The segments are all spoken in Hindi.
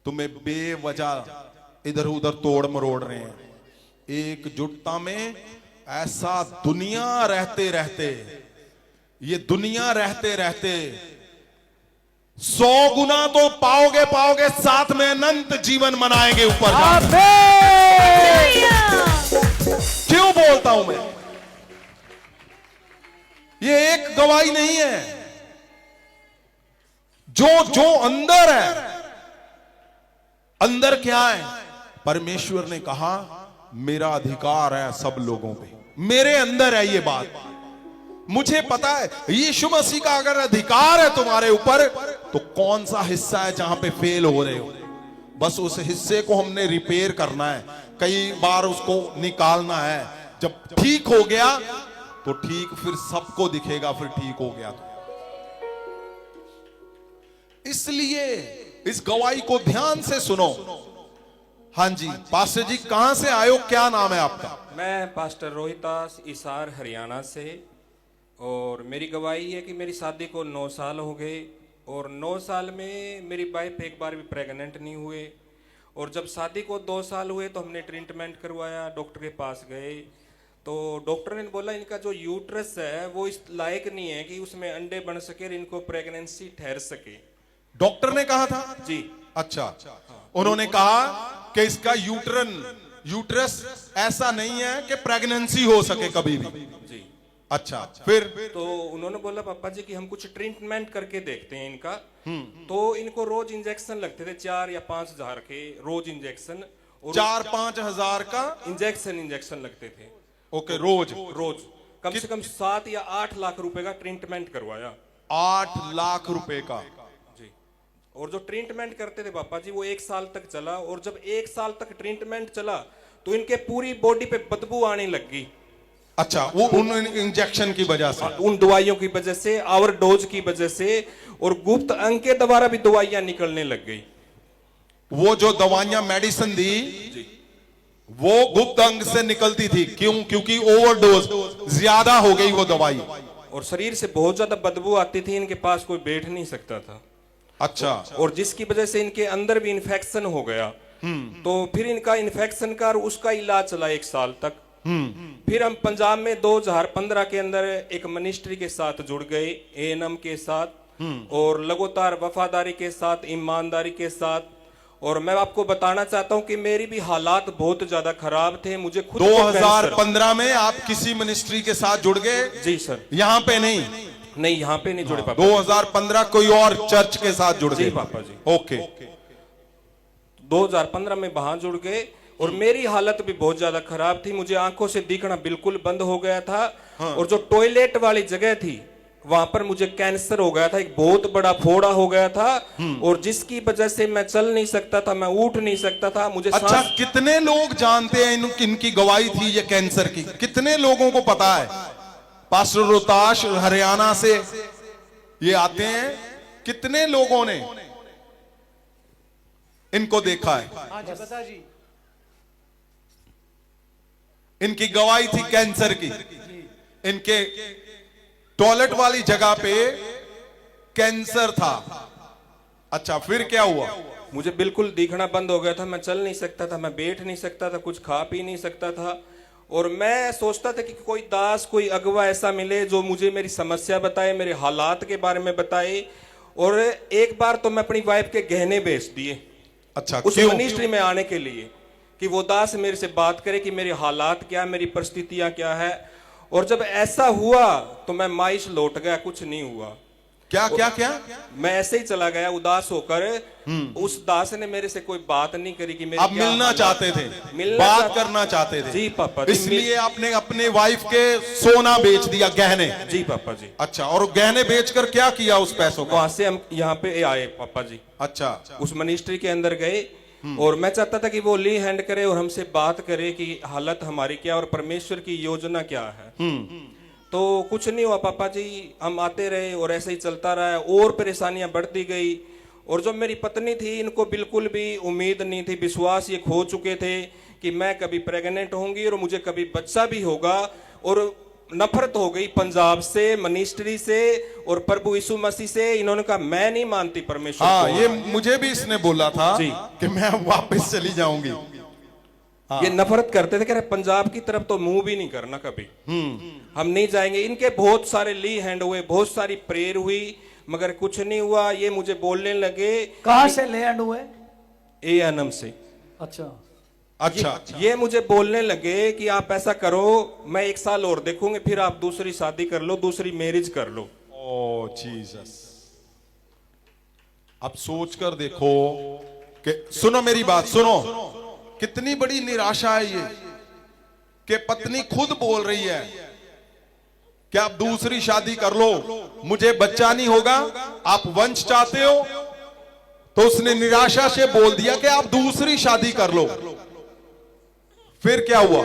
तुम्हें बेवजह इधर उधर तोड़ मरोड़ रहे हैं। एकजुटता में ऐसा दुनिया रहते रहते, ये दुनिया रहते रहते 100 गुना तो पाओगे पाओगे, साथ में अनंत जीवन मनाएंगे ऊपर जाकर। क्यों बोलता हूं मैं? ये एक गवाही नहीं है, जो जो अंदर है। अंदर क्या है? परमेश्वर ने कहा मेरा अधिकार है सब लोगों पे, मेरे अंदर है ये बात। मुझे पता है यीशु मसीह का अगर अधिकार है तुम्हारे ऊपर, तो कौन सा हिस्सा है जहां पे फेल हो रहे हो? बस उस हिस्से को हमने रिपेयर करना है, कई बार उसको निकालना है। जब ठीक हो गया तो ठीक, फिर सबको दिखेगा फिर ठीक हो गया तो। इसलिए इस गवाही को ध्यान से सुनो। हाँ जी पास्टर जी, कहां से आए हो, क्या नाम है आपका? मैं पास्टर रोहितास इसार हरियाणा से, और मेरी गवाही है कि मेरी शादी को 9 साल हो गए, और 9 साल में मेरी वाइफ एक बार भी प्रेग्नेंट नहीं हुए। और जब शादी को 2 साल हुए तो हमने ट्रीटमेंट करवाया, डॉक्टर के पास गए, तो डॉक्टर ने बोला इनका जो यूट्रस है वो इस लायक नहीं है कि उसमें अंडे बन सके और इनको प्रेगनेंसी ठहर सके। डॉक्टर ने कहा था जी। अच्छा, उन्होंने कहा कि इसका यूट्रस ऐसा नहीं है कि प्रेगनेंसी हो सके कभी भी। जी। अच्छा, फिर? तो उन्होंने बोला पापा जी कि हम कुछ ट्रीटमेंट करके देखते हैं इनका। तो इनको रोज इंजेक्शन लगते थे 4 या 5 हजार के रोज इंजेक्शन, 4-5 हजार का इंजेक्शन लगते थे। ओके, रोज कम से कम 7 या 8 लाख रुपए का ट्रीटमेंट करवाया। 8 लाख रुपए का? जी। और जो ट्रीटमेंट करते थे पापा जी वो 1 साल तक चला, और जब 1 साल तक ट्रीटमेंट चला तो इनके पूरी बॉडी पे बदबू आने लग गई। अच्छा, वो उन इंजेक्शन की वजह से, उन दवाइयों की वजह से, ओवर डोज की वजह से, और गुप्त अंग के द्वारा भी दवाइयां निकलने लग गई। वो जो दवाइयां मेडिसिन दी जी। वो गुप्त अंग से निकलती थी। क्यों? क्योंकि ओवरडोज ज्यादा हो गई वो दवाई, और शरीर से बहुत ज्यादा बदबू आती थी, इनके पास कोई बैठ नहीं सकता था। अच्छा। और जिसकी वजह से इनके अंदर भी इन्फेक्शन हो गया। तो फिर इनका इन्फेक्शन का और उसका इलाज चला 1 साल तक। फिर हम पंजाब में 2015 के अंदर एक मिनिस्ट्री के साथ जुड़ गए, एएनएम के साथ, और लगातार वफादारी के साथ, ईमानदारी के साथ। और मैं आपको बताना चाहता हूं कि मेरी भी हालात बहुत ज्यादा खराब थे, मुझे खुद 2015 में आप किसी मिनिस्ट्री के साथ जुड़ गए? जी सर। यहाँ पे नहीं? नहीं, यहाँ पे नहीं जुड़े पापा। 2015 कोई और चर्च के साथ जुड़ गए? जी पापा जी। ओके। 2015 में वहां जुड़ गए, और मेरी हालत भी बहुत ज्यादा खराब थी, मुझे आंखों से दिखना बिल्कुल बंद हो गया था। और जो टॉयलेट वाली जगह थी वहां पर मुझे कैंसर हो गया था, एक बहुत बड़ा फोड़ा हो गया था, और जिसकी वजह से मैं चल नहीं सकता था, मैं उठ नहीं सकता था, मुझे अच्छा, कितने लोग जानते हैं इनकी गवाही थी ये कैंसर की? कितने लोगों को पता है? पास्टर रोहतास हरियाणा से ये आते हैं, कितने लोगों ने इनको देखा है? बता जी। इनकी गवाही थी कैंसर की, इनके टॉयलेट वाली जगह पे कैंसर था। अच्छा, फिर क्या हुआ? मुझे बिल्कुल दिखना बंद हो गया था, मैं चल नहीं सकता था, मैं बैठ नहीं सकता था, कुछ खा पी नहीं सकता था। और मैं सोचता था कि कोई दास, कोई अगवा ऐसा मिले जो मुझे मेरी समस्या बताए, मेरे हालात के बारे में बताए। और एक बार तो मैं अपनी वाइफ के गहने बेच दिए। अच्छा, उस क्यों? मिनिस्ट्री में आने के लिए, कि वो दास मेरे से बात करे कि मेरे हालात क्या, मेरी परिस्थितियां क्या है। और जब ऐसा हुआ तो मैं मायूस लौट गया, कुछ नहीं हुआ। क्या? मैं ऐसे ही चला गया उदास होकर। उस दास ने मेरे से कोई बात नहीं करी कि मेरे आप मिलना चाहते थे, बात करना चाहते थे? जी पापा जी। इसलिए आपने अपने वाइफ के सोना बेच दिया, गहने? जी पापा जी। अच्छा, और गहने बेचकर क्या किया उस पैसों का? वहां से हम यहाँ पे आए पापा जी। अच्छा, उस मिनिस्ट्री के अंदर गए, और मैं चाहता था कि वो ली हैंड करे और हमसे बात करे कि हालत हमारी क्या और परमेश्वर की योजना क्या है। तो कुछ नहीं हुआ पापा जी, हम आते रहे और ऐसे ही चलता रहा, और परेशानियां बढ़ती गई। और जो मेरी पत्नी थी, इनको बिल्कुल भी उम्मीद नहीं थी, विश्वास ये खो चुके थे कि मैं कभी प्रेग्नेंट होंगी और मुझे कभी बच्चा भी होगा। और नफरत हो गई पंजाब से, मिनिस्ट्री से और प्रभु यीशु मसीह से। इन्होंने कहा मैं नहीं मानती परमेश्वर हाँ, को। ये मुझे भी इसने बोला था जी। कि मैं वापस चली जाऊंगी। ये नफरत करते थे, कह रहे पंजाब की तरफ तो मुंह भी नहीं करना कभी, हम नहीं जाएंगे। इनके बहुत सारे ली हैंड हुए, बहुत सारी प्रेयर हुई, मगर कुछ नहीं हुआ। ये मुझे बोलने लगे। कहां से ले एंड हुए? एएनएम से। अच्छा, अच्छा, ये मुझे बोलने लगे कि आप ऐसा करो, मैं 1 साल और देखूंगे, फिर आप दूसरी शादी कर लो, दूसरी मैरिज कर लो। ओ जीसस। अब सोच कर देखो कि, सुनो मेरी बात सुनो, कितनी बड़ी निराशा है ये कि पत्नी खुद बोल रही है कि आप दूसरी शादी कर लो, मुझे बच्चा नहीं होगा, आप वंश चाहते हो, तो उसने निराशा से बोल दिया कि आप दूसरी शादी कर लो। फिर क्या हुआ?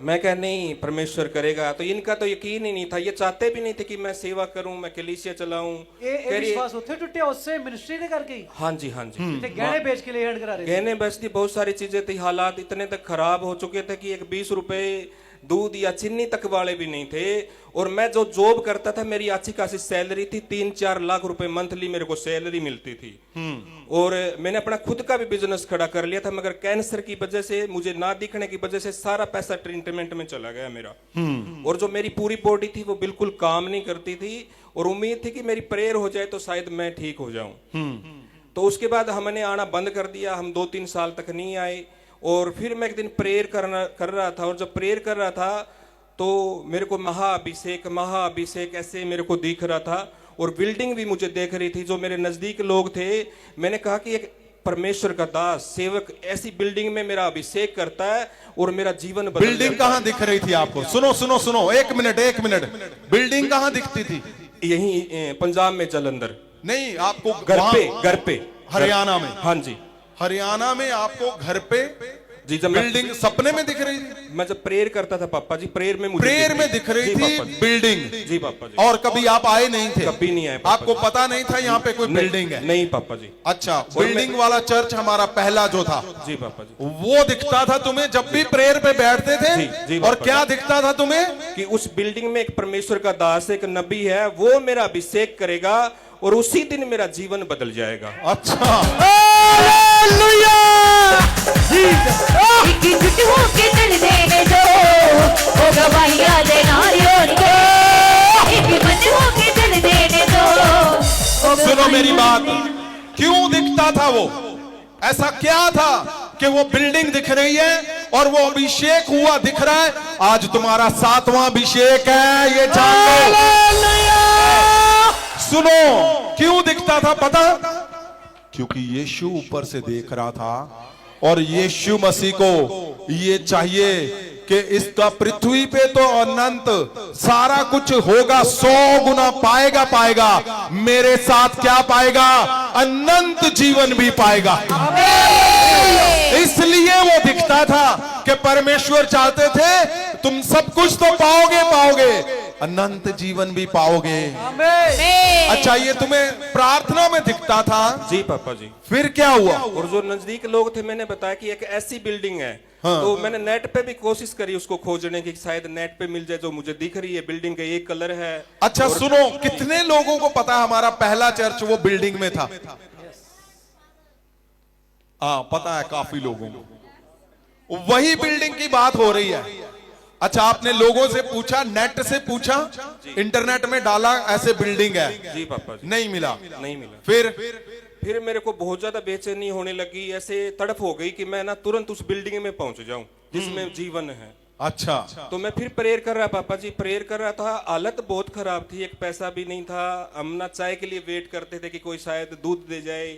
मैं कहा नहीं, परमेश्वर करेगा। तो इनका तो यकीन ही नहीं था, ये चाहते भी नहीं थे कि मैं सेवा करूं, मैं कलीसिया चलाऊं। ये विश्वास ਉੱਥੇ ਟੁੱਟਿਆ उससे मिनिस्ट्री ने करके ही? हाँ जी, हाँ जी। ਤੇ ਗਹਿਣੇ ਵੇਚ ਕੇ ਲੈ ਐਂਡ करा रहे थे। गहने बेचती, बहुत सारी चीजें थी। हालात इतने तक खराब हो चुके थे कि एक 20 रुपए दूध या चीनी तक वाले भी नहीं थे। और मैं जो जॉब करता था, मेरी अच्छी खासी सैलरी थी, 3-4 लाख रुपए मंथली मेरे को सैलरी मिलती थी। और मैंने अपना खुद का भी बिजनेस खड़ा कर लिया था, मगर कैंसर की वजह से, मुझे ना दिखने की वजह से सारा पैसा ट्रीटमेंट में चला गया मेरा। और जो मेरी पूरी बॉडी थी वो बिल्कुल काम नहीं करती थी, और उम्मीद थी कि मेरी प्रेयर हो जाए तो शायद मैं ठीक हो जाऊं। तो उसके बाद हमने आना बंद कर दिया, हम 2-3 साल तक नहीं आए। और फिर मैं एक दिन प्रेयर कर रहा था, और जब प्रेयर कर रहा था तो मेरे को महाअभिषेक ऐसे मेरे को दिख रहा था। और बिल्डिंग भी मुझे देख रही थी, जो मेरे नजदीक लोग थे। मैंने कहा कि एक परमेश्वर का दास सेवक ऐसी बिल्डिंग में मेरा अभिषेक करता है और मेरा जीवन बदल बिल्डिंग जाता है। कहां दिख रही थी आपको? सुनो सुनो सुनो, एक मिनट, बिल्डिंग कहां दिखती थी? यही पंजाब में, जलंधर। नहीं, आपको घर पे हरियाणा में? हाँ जी, हरियाणा में आपको घर पे जी। जब बिल्डिंग सपने में दिख रही थी? मैं जब प्रेयर करता था पापा जी, प्रेयर में मुझे प्रेयर में दिख रही जी, थी पापा जी। बिल्डिंग? जी पापा जी। और कभी आप आए नहीं थे? कभी नहीं आए पापा आपको जी। पता नहीं था यहाँ पे कोई बिल्डिंग है? नहीं पापा जी। अच्छा, बिल्डिंग वाला चर्च हमारा पहला जो था, जी पापा जी। वो दिखता था तुम्हें जब भी प्रेयर पे बैठते थे? जी, जी और पापा क्या दिखता था तुम्हें? कि उस बिल्डिंग में एक परमेश्वर का दास, एक नबी है, वो मेरा अभिषेक करेगा और उसी दिन मेरा जीवन बदल जाएगा। अच्छा, सुनो मेरी बात, क्यों दिखता था वो? ऐसा क्या था कि वो बिल्डिंग दिख रही है और वो अभिषेक हुआ दिख रहा है? आज तुम्हारा 7वां अभिषेक है, ये जान लो। सुनो, क्यों दिखता था पता? क्योंकि यीशु ऊपर से देख रहा था, और यीशु मसीह को ये चाहिए कि इसका पृथ्वी पे तो अनंत सारा कुछ होगा, 100 गुना पाएगा, मेरे साथ क्या पाएगा? अनंत जीवन भी पाएगा। इसलिए वो दिखता था कि परमेश्वर चाहते थे तुम सब कुछ तो पाओगे, अनंत जीवन भी पाओगे। अच्छा, ये तुम्हें प्रार्थना में दिखता था? जी पापा जी। फिर क्या हुआ? और जो नजदीक लोग थे, मैंने बताया कि एक ऐसी बिल्डिंग है। हाँ। तो मैंने नेट पे भी कोशिश करी उसको खोजने की, शायद नेट पे मिल जाए, जो मुझे दिख रही है बिल्डिंग का एक कलर है। अच्छा सुनो, कितने लोगों को पता है हमारा पहला चर्च वो बिल्डिंग में था? हाँ, पता है काफी लोगों को। वही बिल्डिंग की बात हो रही है। अच्छा, आपने लोगों से पूछा, नेट से पूछा, इंटरनेट में डाला ऐसे बिल्डिंग है? जी पापा जी। नहीं मिला? नहीं मिला। फिर मेरे को बहुत ज्यादा बेचैनी होने लगी, ऐसे तड़प हो गई कि मैं ना तुरंत उस बिल्डिंग में पहुंच जाऊं जिसमें जीवन है। अच्छा, तो मैं फिर प्रेयर कर रहा, पापा जी प्रेयर कर रहा था। हालत बहुत खराब थी, एक पैसा भी नहीं था। हम ना चाय के लिए वेट करते थे कि कोई शायद दूध दे जाए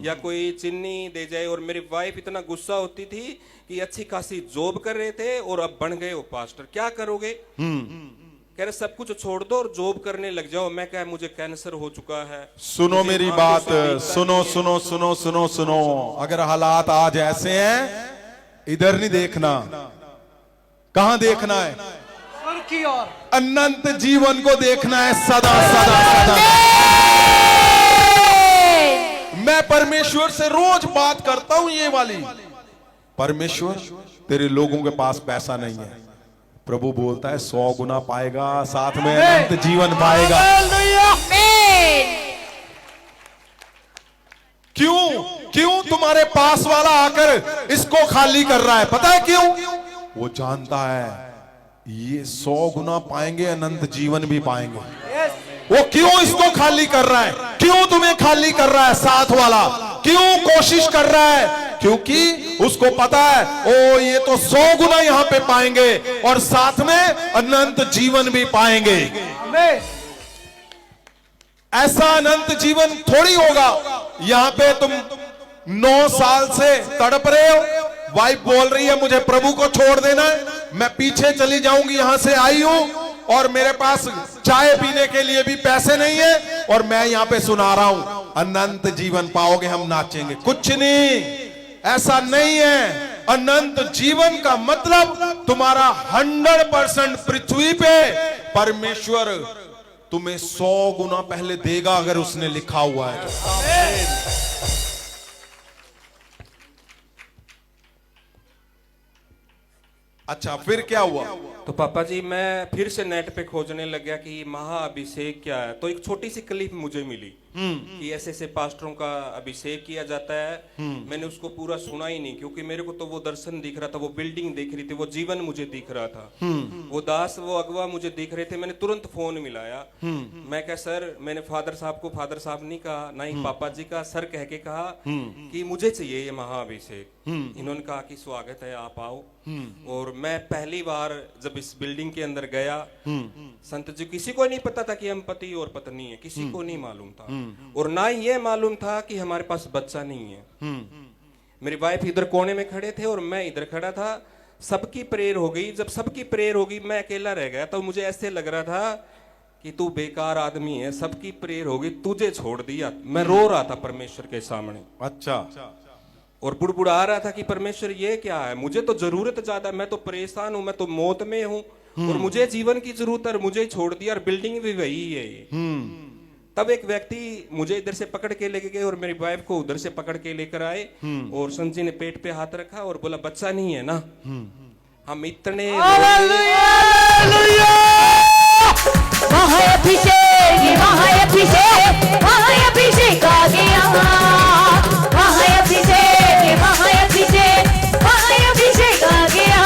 या कोई चीनी दे जाए। और मेरी वाइफ इतना गुस्सा होती थी कि अच्छी खासी जॉब कर रहे थे और अब बन गए वो पास्टर, क्या करोगे? कह रहे सब कुछ छोड़ दो और जॉब करने लग जाओ। मैं कहा मुझे कैंसर हो चुका है। सुनो मेरी बात, सुनो, अगर हालात आज ऐसे हैं, इधर नहीं देखना, कहां देखना है? स्वर्ग की ओर, अनंत जीवन को देखना है, सदा सदा सदा। मैं परमेश्वर से रोज बात करता हूं ये वाली, परमेश्वर तेरे लोगों के पास पैसा नहीं है, प्रभु बोलता है 100 गुना पाएगा, साथ में अनंत जीवन पाएगा। क्यों क्यों तुम्हारे पास वाला आकर इसको खाली कर रहा है? पता है क्यों? वो जानता है ये 100 गुना पाएंगे, अनंत जीवन भी पाएंगे। वो क्यों इसको खाली कर रहा है? क्यों तुम्हें खाली कर रहा है? साथ वाला क्यों कोशिश कर रहा है? क्योंकि उसको पता है ओ ये तो 100 गुना यहां पे पाएंगे और साथ में अनंत जीवन भी पाएंगे। ऐसा अनंत जीवन थोड़ी होगा। यहां पे तुम 9 साल से तड़प रहे हो, वाइफ बोल रही है मुझे प्रभु को छोड़ देना है, मैं पीछे चली जाऊंगी, यहां से आई हूं और मेरे पास चाय पीने के लिए भी पैसे नहीं है और मैं यहां पे सुना रहा हूं अनंत जीवन पाओगे, हम नाचेंगे। कुछ नहीं, ऐसा नहीं है। अनंत जीवन का मतलब तुम्हारा 100% पृथ्वी पे परमेश्वर तुम्हें 100 गुना पहले देगा अगर उसने लिखा हुआ है। अच्छा फिर क्या हुआ? तो पापा जी मैं फिर से नेट पे खोजने लग गया कि महाअभिषेक क्या है। तो एक छोटी सी क्लिप मुझे मिली कि ऐसे ऐसे पास्टरों का अभिषेक किया जाता है। मैंने उसको पूरा सुना ही नहीं, क्योंकि मेरे को तो वो दर्शन दिख रहा था, वो बिल्डिंग दिख रही थी, वो जीवन मुझे दिख रहा था, वो दास वो अगवा मुझे दिख रहे थे। मैंने तुरंत फोन मिलाया। मैं क्या सर, मैंने फादर साहब को फादर साहब नहीं कहा, ना ही पापा जी का, सर कह के कहा कि मुझे चाहिए ये महाअभिषेक। इन्होंने कहा कि स्वागत है, आप आओ। और मैं पहली बार जब इस बिल्डिंग के अंदर गया, संत जी किसी को नहीं पता था कि हम पति और पत्नी है, किसी को नहीं मालूम था। और ना ही ये मालूम था कि हमारे पास बच्चा नहीं है। मेरी वाइफ इधर कोने में खड़े थे और मैं इधर खड़ा था। सबकी प्रेयर हो गई। जब सबकी प्रेयर हो गई मैं अकेला रह गया, तो मुझे ऐसे लग रहा था कि तू बेकार आदमी है, सबकी प्रेयर हो गई, तुझे छोड़ दिया। मैं रो रहा था परमेश्वर के सामने। अच्छा। और बुड़बुड़ा रहा था कि परमेश्वर ये क्या है, मुझे तो जरूरत ज्यादा, मैं तो परेशान हूं, मैं तो मौत में हूं और मुझे जीवन की जरूरत है, मुझे छोड़ दिया और बिल्डिंग भी वही है ये। तब एक व्यक्ति मुझे इधर से पकड़ के लेके गए और मेरी वाइफ को उधर से पकड़ के लेकर आए और संत जी ने पेट पे हाथ रखा और बोला बच्चा नहीं है ना। हम इतने महाअभिषेक महाअभिषेक महाअभिषेक आ गया, महाअभिषेक महाअभिषेक महाअभिषेक आ गया,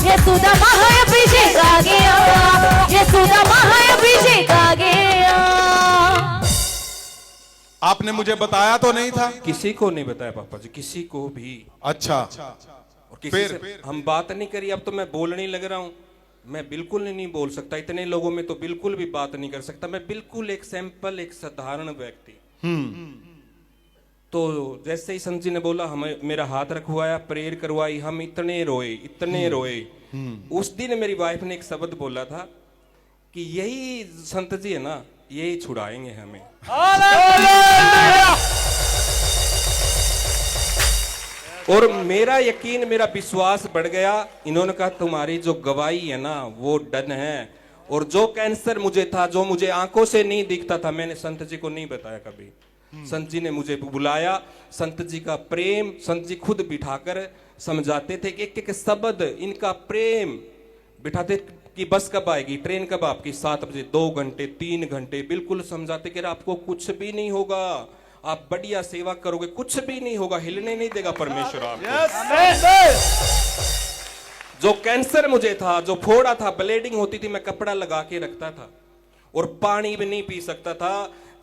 यीशुदा महाअभिषेक आ गया, यीशुदा महाअभिषेक आ गया। आपने मुझे बताया तो नहीं था? किसी को नहीं बताया पापा जी, किसी को भी। अच्छा। और किसी से हम बात नहीं करी। अब तो मैं बोलने लग रहा हूं, मैं बिल्कुल नहीं बोल सकता, इतने लोगों में तो बिल्कुल भी बात नहीं कर सकता। मैं बिल्कुल एक सैंपल, एक साधारण व्यक्ति। तो जैसे ही संत जी ने बोला, हमें मेरा हाथ रखवाया, प्रेयर करवाई, हम इतने रोए, इतने रोए। उस दिन मेरी वाइफ ने एक शब्द बोला था कि यही संत जी है ना, यही छुड़ाएंगे हमें। और मेरा यकीन, मेरा विश्वास बढ़ गया। इन्होंने कहा तुम्हारी जो गवाही है ना वो डन है। और जो कैंसर मुझे था, जो मुझे आंखों से नहीं दिखता था, मैंने संत जी को नहीं बताया कभी। संत जी ने मुझे बुलाया, संत जी का प्रेम, संत जी खुद बिठाकर समझाते थे कि एक एक शब्द इनका प्रेम बिठाते कि बस कब आएगी ट्रेन, कब आपकी 7 बजे, 2 घंटे 3 घंटे बिल्कुल समझाते कि आपको कुछ भी नहीं होगा, आप बढ़िया सेवा करोगे, कुछ भी नहीं होगा, हिलने नहीं देगा परमेश्वर आपको। जो कैंसर मुझे था, जो फोड़ा था, ब्लीडिंग होती थी, मैं कपड़ा लगा के रखता था और पानी भी नहीं पी सकता था।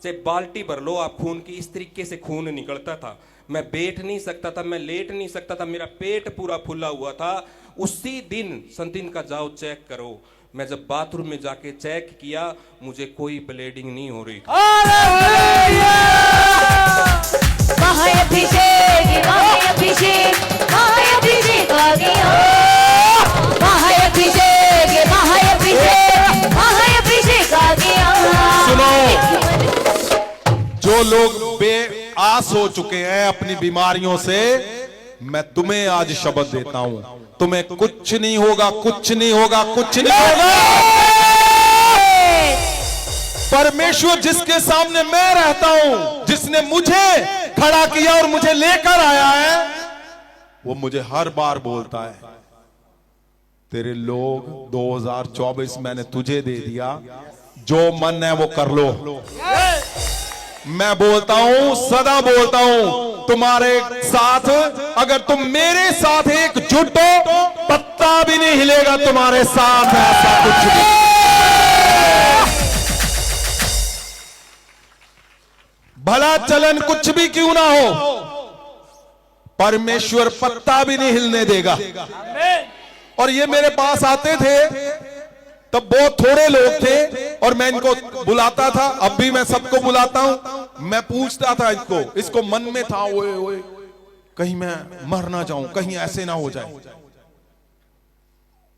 चाहे बाल्टी भर लो आप खून की, इस तरीके से खून निकलता था। मैं बैठ नहीं सकता था, मैं लेट नहीं सकता था, मेरा पेट पूरा फुला हुआ था। उसी दिन संतिन का जाओ चेक करो। मैं जब बाथरूम में जाके चेक किया, मुझे कोई ब्लीडिंग नहीं हो रही। महाअभिषेक महाअभिषेक महाअभिषेक आ गया, महाअभिषेक महाअभिषेक महाअभिषेक आ गया। सुनो, जो लोग बेआस हो चुके हैं अपनी बीमारियों से, मैं तुम्हें आज शब्द देता हूं, तुम्हें कुछ नहीं होगा, कुछ नहीं होगा, कुछ नहीं होगा। परमेश्वर जिसके सामने मैं रहता हूं, जिसने मुझे खड़ा किया और मुझे लेकर आया है, वो मुझे हर बार बोलता है तेरे लोग 2024 मैंने तुझे दे दिया, जो मन है वो कर लो। मैं बोलता हूं, सदा बोलता हूं, तुम्हारे साथ अगर तुम मेरे साथ एकजुट हो, पत्ता भी नहीं हिलेगा तुम्हारे साथ, ऐसा कुछ भी। भला चलन कुछ भी क्यों ना हो, परमेश्वर पत्ता भी नहीं हिलने देगा। और ये मेरे पास आते थे तब बहुत थोड़े लोग थे और मैं इनको बुलाता था, अब भी मैं सबको बुलाता हूं। मैं पूछता था इसको मन में था, ओए ओए कहीं मैं मर ना जाऊं, कहीं ऐसे ना हो जाए।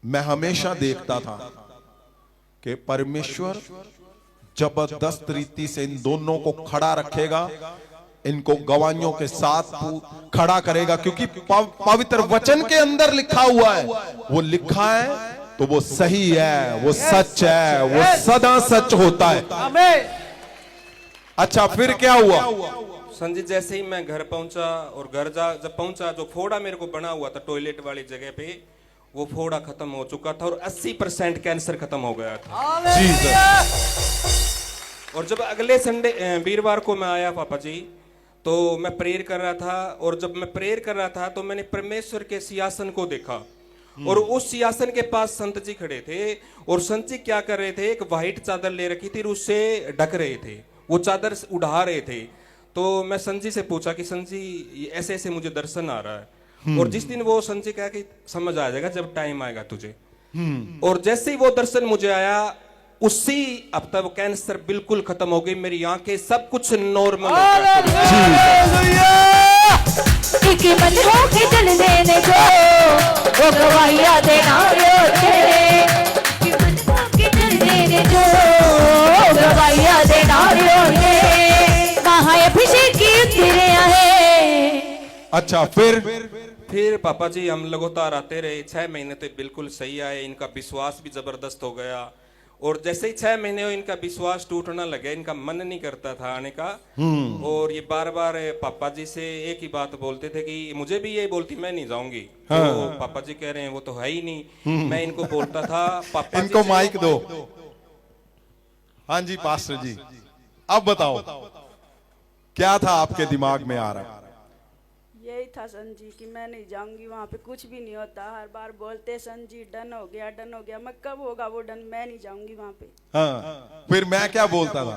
मैं हमेशा देखता था कि परमेश्वर जबरदस्त रीति से इन दोनों को खड़ा रखेगा, इनको गवाहियों के साथ खड़ा करेगा, क्योंकि पवित्र वचन के अंदर लिखा हुआ है, वो लिखा है तो वो सही है, वो सच है, वो सदा सच होता है। आमीन। अच्छा, फिर क्या हुआ? संजीत, जैसे ही मैं घर पहुंचा और जब पहुंचा, जो फोड़ा मेरे को बना हुआ था टॉयलेट वाली जगह पे, वो फोड़ा खत्म हो चुका था और 80% कैंसर खत्म हो गया था। और जब अगले संडे वीरवार को मैं आया पापा जी, तो मैं प्रेयर कर रहा था, और जब मैं प्रेयर कर रहा था तो मैंने परमेश्वर के सिंहासन को देखा, और उस सिंहासन के पास संत जी खड़े थे, और संत जी क्या कर रहे थे, एक वाइट चादर ले रखी थी, उससे ढक रहे थे, वो चादर उड़ा रहे थे। तो मैं संत जी से पूछा कि संत जी ऐसे ऐसे मुझे दर्शन आ रहा है, और जिस दिन वो संत जी कहा कि समझ आ जाएगा जब टाइम आएगा तुझे। और जैसे ही वो दर्शन मुझे आया, उसी हफ्ता वो कैंसर बिल्कुल खत्म हो गई, मेरी आंखें सब कुछ नॉर्मल हो गया। एक मन हो के चल देने को, वो गवाहियां देना रोते। एक मन हो के चल देने को, वो गवाहियां देना रोते। महाअभिषेक की उतरे आए। अच्छा, फिर पापा जी हम लगातार आते रहे, 6 महीने तो बिल्कुल सही आए, इनका विश्वास भी जबरदस्त हो गया। और जैसे ही 6 महीने हो, इनका विश्वास टूटना लगा, इनका मन नहीं करता था आने का। और ये बार बार पापा जी से एक ही बात बोलते थे कि मुझे भी ये बोलती मैं नहीं जाऊंगी। तो पापा जी कह रहे हैं वो तो है ही नहीं। मैं इनको बोलता था, पापा इनको जी माइक दो। हाँ जी पास्टर जी, अब बताओ क्या था आपके दिमाग में आ रहा? यही था सन जी कि मैं नहीं जाऊंगी वहाँ पे, कुछ भी नहीं होता। हर बार बोलते सन जी डन हो गया, डन हो गया। मैं कब होगा वो डन, मैं नहीं जाऊंगी वहाँ पे। हाँ, फिर मैं क्या बोलता था?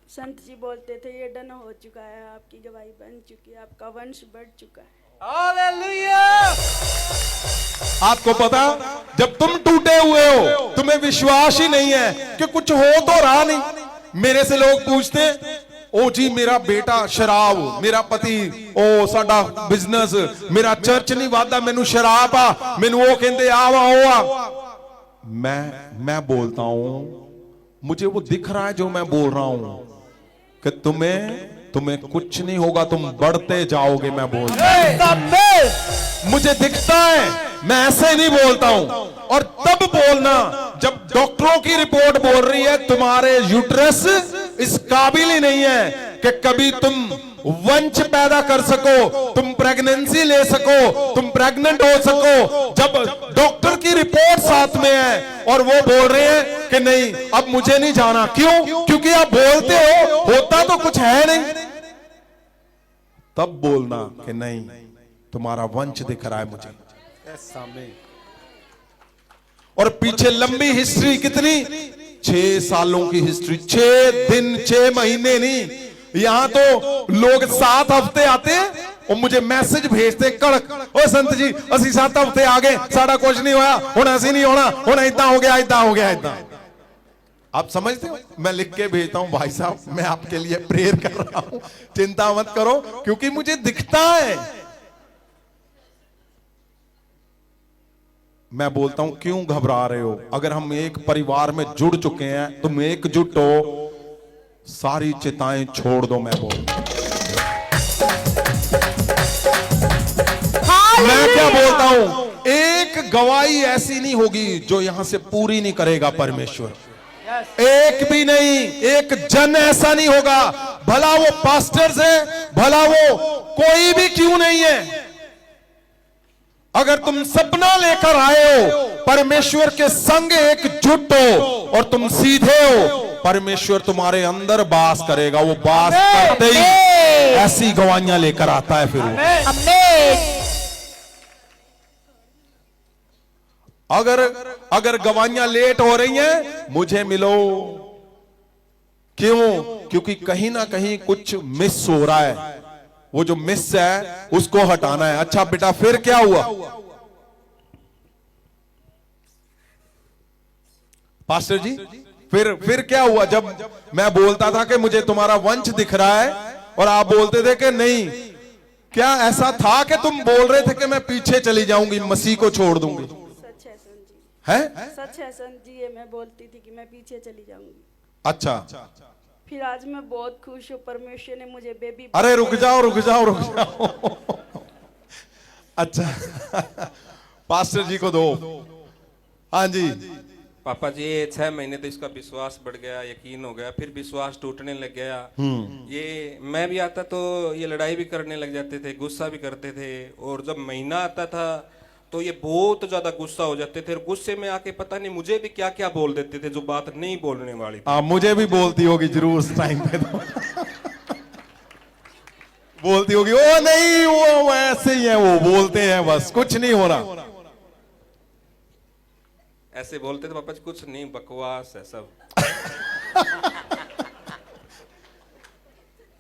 संत जी बोलते थे ये डन हो चुका है, आपकी गवाही बन चुकी है, आपका वंश बढ़ चुका है। हालेलुया। आपको पता, जब तुम टूटे हुए हो, तुम्हें विश्वास ही नहीं है कि कुछ हो तो रहा नहीं। मेरे से लोग पूछते, ओ जी मेरा बेटा शराब, मेरा पति ओ साडा बिजनेस, मेरा चर्च नहीं वादा, मैनू शराब आ, मैनू वो कहते आ। मैं बोलता हूं, मुझे वो दिख रहा है जो मैं बोल रहा हूं कि तुम्हें कुछ नहीं होगा, तुम बढ़ते जाओगे। मैं बोलता हूं, मुझे दिखता है, मैं ऐसे नहीं बोलता हूं। और तब बोलना जब डॉक्टरों की रिपोर्ट बोल रही है तुम्हारे यूट्रस इस काबिल ही नहीं है कि कभी तुम वंश पैदा कर सको, तुम प्रेगनेंसी ले सको, तुम प्रेग्नेंट हो सको। जब डॉक्टर की रिपोर्ट साथ में है और वो बोल रहे हैं कि नहीं अब मुझे नहीं जाना, क्यों? क्योंकि आप बोलते हो होता तो कुछ है नहीं, तब बोलना कि नहीं तुम्हारा वंश दिख रहा है मुझे। और पीछे लंबी हिस्ट्री, कितनी 6 सालों की हिस्ट्री, 6 दिन 6 महीने नहीं, यहां तो लोग 7 हफ्ते आते और मुझे मैसेज भेजते कड़क, ओ संत जी असि 7 हफ्ते आ गए, साड़ा कुछ नहीं होया, हुण असि नहीं होना, हुण इदा हो गया, इदा हो गया, इदा। आप समझते हो? मैं लिख के भेजता हूं, भाई साहब मैं आपके लिए प्रेयर कर रहा हूं, चिंता मत करो, क्योंकि मुझे दिखता है। मैं बोलता हूं क्यों घबरा रहे हो? अगर हम एक परिवार में जुड़ चुके हैं, तुम एकजुट हो, सारी चिताएं छोड़ दो। मैं क्या बोलता हूं, एक गवाही ऐसी नहीं होगी जो यहां से पूरी नहीं करेगा परमेश्वर। एक भी नहीं, एक जन ऐसा नहीं होगा, भला वो पास्टर है, भला वो कोई भी क्यों नहीं है। अगर तुम सपना लेकर आए हो, परमेश्वर के संग एकजुट हो और तुम सीधे हो, परमेश्वर तुम्हारे अंदर वास करेगा। वो वास करते ही ऐसी गवाहियां लेकर आता है। फिर वो आमीन। अगर गवाहियां लेट हो रही हैं, मुझे मिलो। क्यों? क्योंकि कहीं ना कहीं कुछ मिस हो रहा है। वो जो मिस है उसको हटाना है। अच्छा बेटा, फिर क्या हुआ? पास्टर जी, फिर क्या हुआ? जब मैं बोलता था कि मुझे तुम्हारा वंश दिख रहा है और आप बोलते थे कि नहीं, क्या ऐसा था कि तुम बोल रहे थे कि मैं पीछे चली जाऊंगी, मसीह को छोड़ दूंगी? सच है सन जी, है? सच है सन जी, ये मैं बोलती थी कि मैं पीछे चली जाऊंगी। अच्छा, फिर आज मैं बहुत खुश हूँ, परमेश्वर ने मुझे बेबी। अरे रुक जाओ। अच्छा, पास्टर जी को दो। हाँ जी। पापा जी, ये 6 महीने तो इसका विश्वास बढ़ गया, यकीन हो गया, फिर विश्वास टूटने लग गया। ये मैं भी आता तो ये लड़ाई भी करने लग जाते थे, गुस्सा भी करते थे, और जब महीना आता था तो ये बहुत ज्यादा गुस्सा हो जाते थे, और गुस्से में आके पता नहीं मुझे भी क्या क्या बोल देते थे जो बात नहीं बोलने वाली थी। मुझे भी बोलती होगी जरूर उस टाइम पे तो। बोलती होगी, ओ नहीं, वो ऐसे ही है, वो बोलते हैं, बस कुछ नहीं हो रहा। ऐसे बोलते थे पापा जी, कुछ नहीं, बकवास है सब।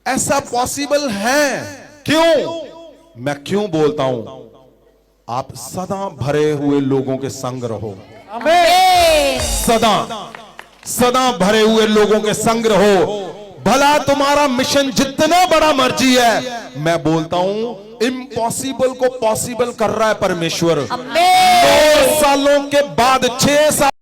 ऐसा पॉसिबल है? क्यों? मैं क्यों बोलता हूं? आप सदा भरे हुए लोगों के संग रहो। आमीन। सदा भरे हुए लोगों के संग रहो। भला तुम्हारा मिशन जितना बड़ा मर्जी है, मैं बोलता हूं इम्पॉसिबल को पॉसिबल कर रहा है परमेश्वर। 9 सालों के बाद 6 साल